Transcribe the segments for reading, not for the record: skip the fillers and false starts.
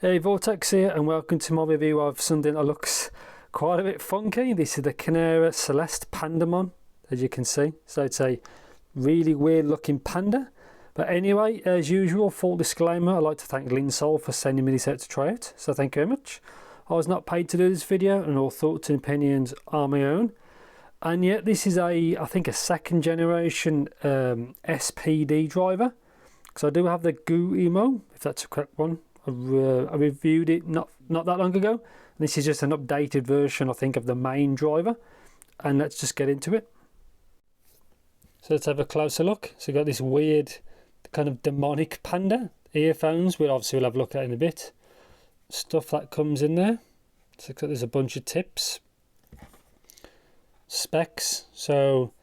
Hey, Vortex here, and welcome to my review of something that looks quite a bit funky. This is the Kinera Celest Pandamon, as you can see. So it's a really weird looking panda. But anyway, as usual, full disclaimer, I'd like to thank Linsol for sending me this out to try it. So thank you very much. I was not paid to do this video, and all thoughts and opinions are my own. And yet this is I think a second generation SPD driver. So I do have the Gumiho, if that's the correct one. I reviewed it not that long ago. This is just an updated version, I think, of the main driver. And let's just get into it. So let's have a closer look. So we've got this weird kind of demonic panda earphones. We'll obviously have a look at it in a bit. Stuff that comes in there. So there's a bunch of tips. Specs. So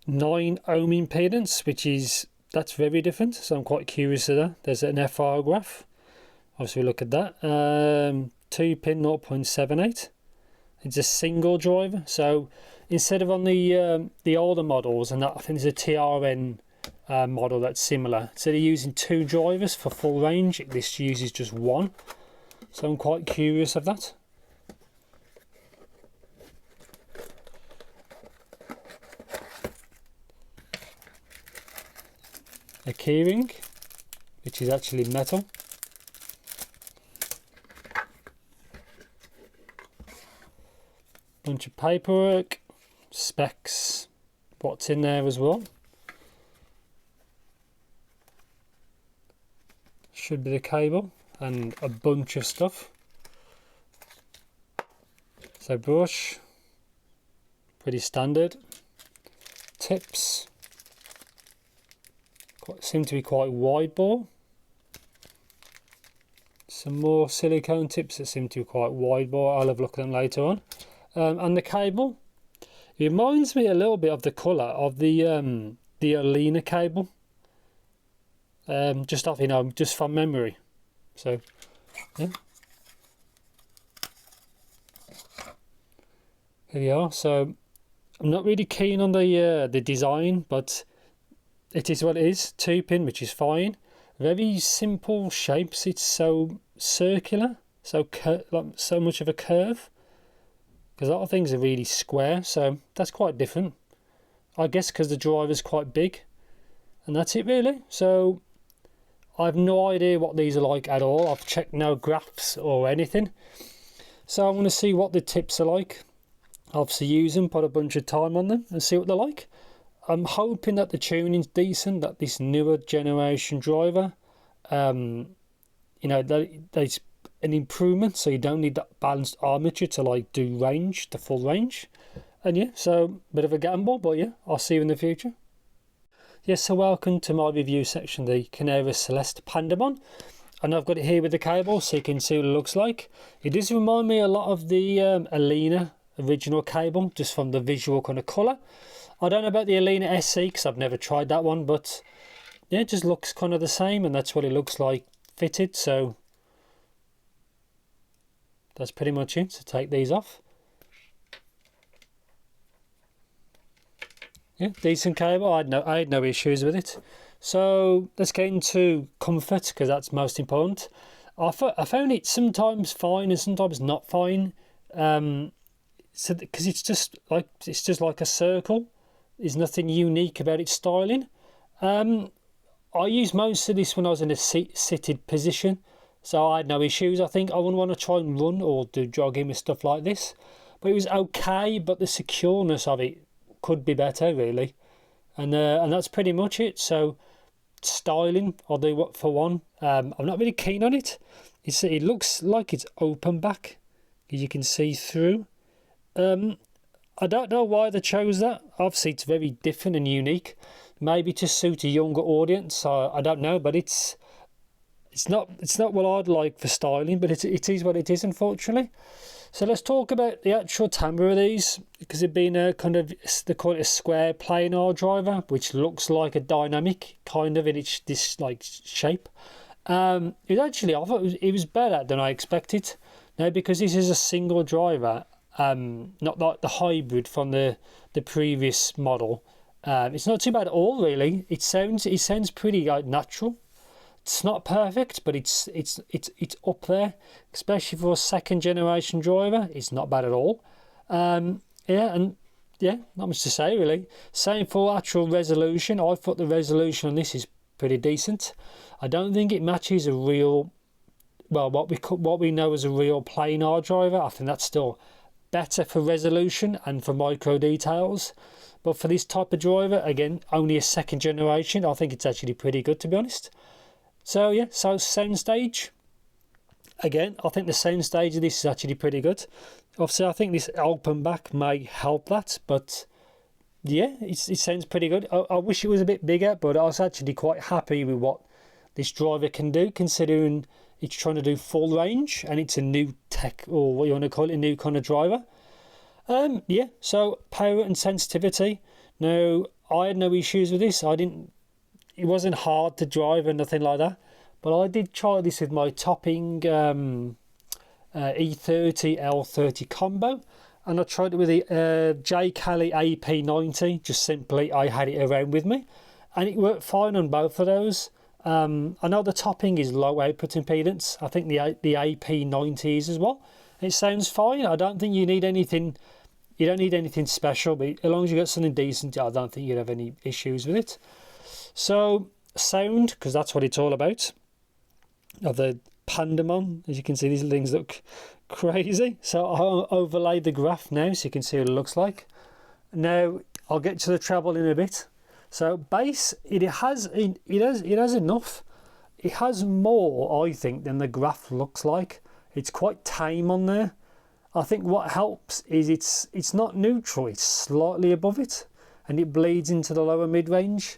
9 ohm impedance, that's very different. So I'm quite curious of that. There's an FR graph. Obviously, look at that. 2-pin 0.78. It's a single driver. So instead of on the older models, and that I think there's a TRN model that's similar. So they're using 2 drivers for full range. This uses just 1. So I'm quite curious of that. A keyring, which is actually metal. Bunch of paperwork, specs, what's in there as well. Should be the cable and a bunch of stuff. So brush, pretty standard. Tips, seem to be quite wide bore. Some more silicone tips that seem to be quite wide bore. I'll have a look at them later on. And the cable, it reminds me a little bit of the colour of the Alina cable. Just off, just from memory. So, yeah. Here we are. So, I'm not really keen on the design, but it is what it is. 2-pin, which is fine. Very simple shapes. It's so circular, so much of a curve. Because a lot of things are really square, so that's quite different. I guess because the driver's quite big, and that's it really. So I have no idea what these are like at all. I've checked no graphs or anything. So I'm going to see what the tips are like. Obviously use them, put a bunch of time on them, and see what they're like. I'm hoping that the tuning's decent, that this newer generation driver, there's an improvement, so you don't need that balanced armature to like do range, the full range. And yeah, so bit of a gamble, but yeah, I'll see you in the future. Yes, so welcome to my review section, the Kinera Celest Pandamon. And I've got it here with the cable, so you can see what it looks like. It does remind me a lot of the Alina original cable, just from the visual kind of colour. I don't know about the Alina SC, because I've never tried that one, but yeah, it just looks kind of the same, and that's what it looks like fitted. So that's pretty much it. So take these off. Yeah, decent cable. I had no issues with it. So let's get into comfort, because that's most important. I found it sometimes fine and sometimes not fine. So because it's just like a circle. There's nothing unique about its styling. I used most of this when I was in a seated position. So I had no issues. I think I wouldn't want to try and run or do jogging with stuff like this. But it was okay, but the secureness of it could be better, really. And that's pretty much it. So styling, I'll do what for one. I'm not really keen on it. It looks like it's open back. You can see through. I don't know why they chose that. Obviously, it's very different and unique. Maybe to suit a younger audience. I don't know, but it's not what I'd like for styling, but it is what it is, unfortunately. So let's talk about the actual timbre of these, because they've been a kind of, they call it a square planar driver, which looks like a dynamic kind of in its this like shape. It actually, I thought it was better than I expected. Now, because this is a single driver, not like the hybrid from the previous model. It's not too bad at all, really. It sounds pretty like natural. It's not perfect, but it's up there, especially for a second generation driver. It's not bad at all. Yeah, and yeah, not much to say really. Same for actual resolution. I thought the resolution on this is pretty decent. I don't think it matches a real, well, what we know as a real planar driver. I think that's still better for resolution and for micro details. But for this type of driver, again, only a second generation, I think it's actually pretty good, to be honest. So yeah, so Soundstage. Again, I think the Soundstage of this is actually pretty good. Obviously, I think this open back may help that, but yeah, it sounds pretty good. I wish it was a bit bigger, but I was actually quite happy with what this driver can do, considering it's trying to do full range and it's a new tech, or what you want to call it, a new kind of driver. Yeah, so power and sensitivity. Now, I had no issues with this. It wasn't hard to drive or nothing like that. But I did try this with my topping E30 L30 combo, and I tried it with the J. Kelly AP90. Just simply, I had it around with me, and it worked fine on both of those. I know the topping is low output impedance. I think the AP90 is as well. It sounds fine. I don't think you need anything. You don't need anything special, but as long as you get something decent, I don't think you'd have any issues with it. So sound, because that's what it's all about. Of the Pandamon, as you can see, these things look crazy. So I'll overlay the graph now so you can see what it looks like. Now I'll get to the treble in a bit. So bass, it has enough. It has more, I think, than the graph looks like. It's quite tame on there. I think what helps is it's not neutral, it's slightly above it, and it bleeds into the lower mid-range.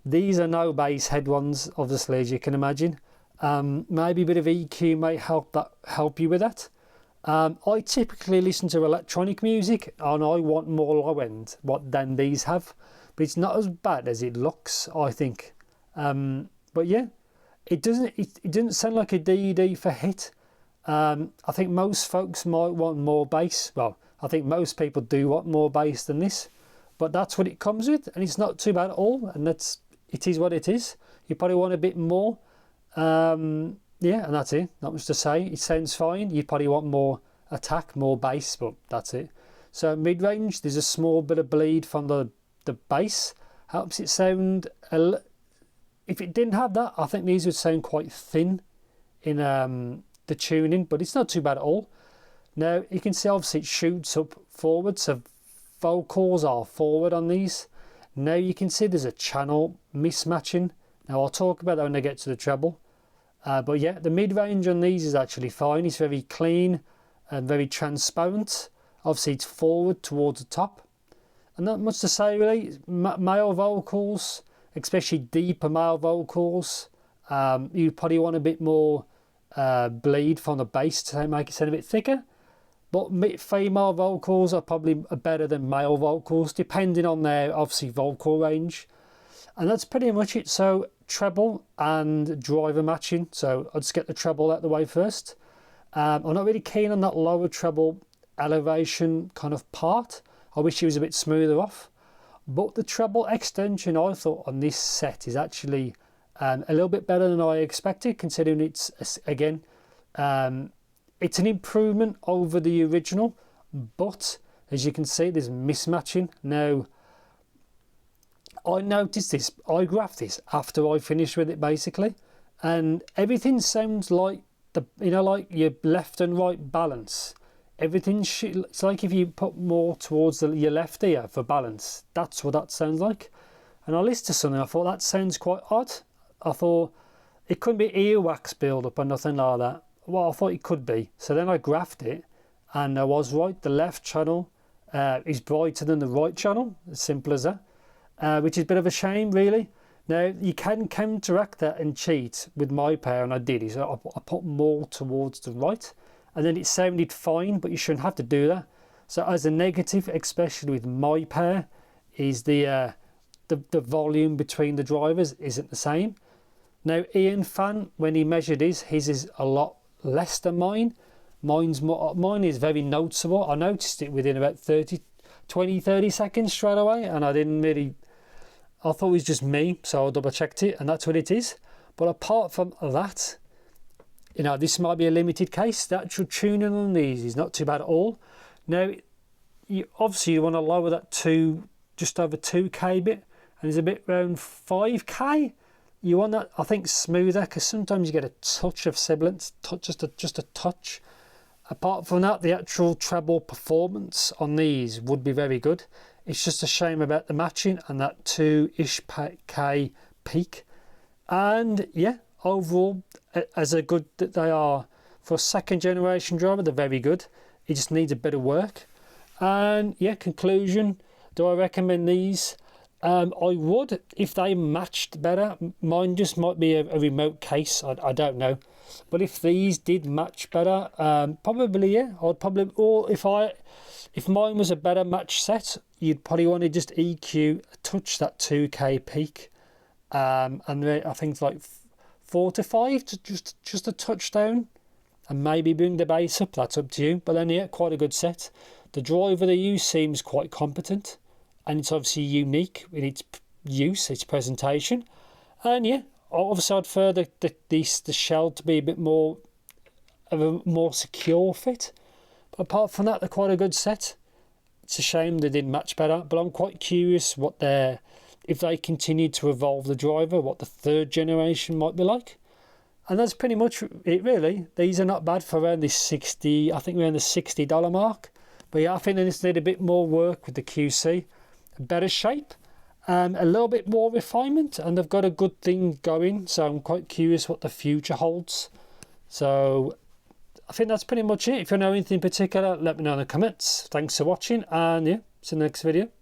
These are no bass head ones, obviously, as you can imagine. Maybe a bit of EQ might help you with that. I typically listen to electronic music, and I want more low end than these have, but it's not as bad as it looks, I think. But yeah, it doesn't sound like a DED for hit. I think most folks might want more bass. Well, I think most people do want more bass than this, but that's what it comes with, and it's not too bad at all. And it is what it is. You probably want a bit more. Yeah, and that's it. Not much to say. It sounds fine. You probably want more attack, more bass, but that's it. So mid-range, there's a small bit of bleed from the bass. Helps it sound. If it didn't have that, I think these would sound quite thin in the tuning, but it's not too bad at all. Now you can see obviously it shoots up forward, so vocals are forward on these. Now you can see there's a channel mismatching. Now I'll talk about that when I get to the treble. But yeah, the mid-range on these is actually fine. It's very clean and very transparent. Obviously it's forward towards the top. And not much to say really. Male vocals, especially deeper male vocals, you probably want a bit more bleed from the bass to make it sound a bit thicker. But female vocals are probably better than male vocals, depending on their obviously vocal range. And that's pretty much it. So treble and driver matching. So I'll just get the treble out of the way first. I'm not really keen on that lower treble elevation kind of part. I wish it was a bit smoother off. But the treble extension, I thought, on this set is actually a little bit better than I expected, considering it's, again, it's an improvement over the original. But as you can see, there's mismatching. Now, I noticed this, I graphed this after I finished with it basically, and everything sounds like like your left and right balance. It's like if you put more towards your left ear for balance. That's what that sounds like. And I listened to something, I thought that sounds quite odd. I thought it couldn't be earwax build-up or nothing like that. Well, I thought it could be. So then I graphed it, and I was right. The left channel is brighter than the right channel, as simple as that. Which is a bit of a shame, really. Now, you can counteract that and cheat with my pair, and I did. So I put more towards the right, and then it sounded fine, but you shouldn't have to do that. So as a negative, especially with my pair, is the volume between the drivers isn't the same. Now, Ian Fan, when he measured his is a lot less than mine. Mine is very noticeable. I noticed it within about 20-30 seconds straight away, and I thought it was just me, so I double checked it, and that's what it is. But apart from that, you know, this might be a limited case. The actual tuning on these is not too bad at all. Now, obviously you want to lower that to just over 2K bit, and there's a bit around 5K. You want that, I think, smoother, because sometimes you get a touch of sibilance, just a touch. Apart from that, the actual treble performance on these would be very good. It's just a shame about the matching and that 2-ish K peak. And yeah, overall, as good that they are for a second generation driver, they're very good. It just needs a bit of work. And yeah, conclusion, do I recommend these? I would if they matched better. Mine just might be a remote case, I don't know. But if these did match better, probably yeah, I'd probably, or if mine was a better match set, you'd probably want to just EQ touch that 2K peak, and I think it's like 4 to 5 to just a touchdown, and maybe bring the bass up. That's up to you. But then yeah, quite a good set. The driver they use seems quite competent, and it's obviously unique in its use, its presentation, and yeah. Obviously, I'd prefer the shell to be a bit more of a more secure fit. But apart from that, they're quite a good set. It's a shame they didn't match better. But I'm quite curious if they continue to evolve the driver, what the third generation might be like. And that's pretty much it, really. These are not bad for around the I think we're in the $60 mark. But yeah, I think they just need a bit more work with the QC, a better shape. A little bit more refinement, and they've got a good thing going, so I'm quite curious what the future holds. So I think that's pretty much it. If you know anything in particular, let me know in the comments. Thanks for watching, and yeah, see you in the next video.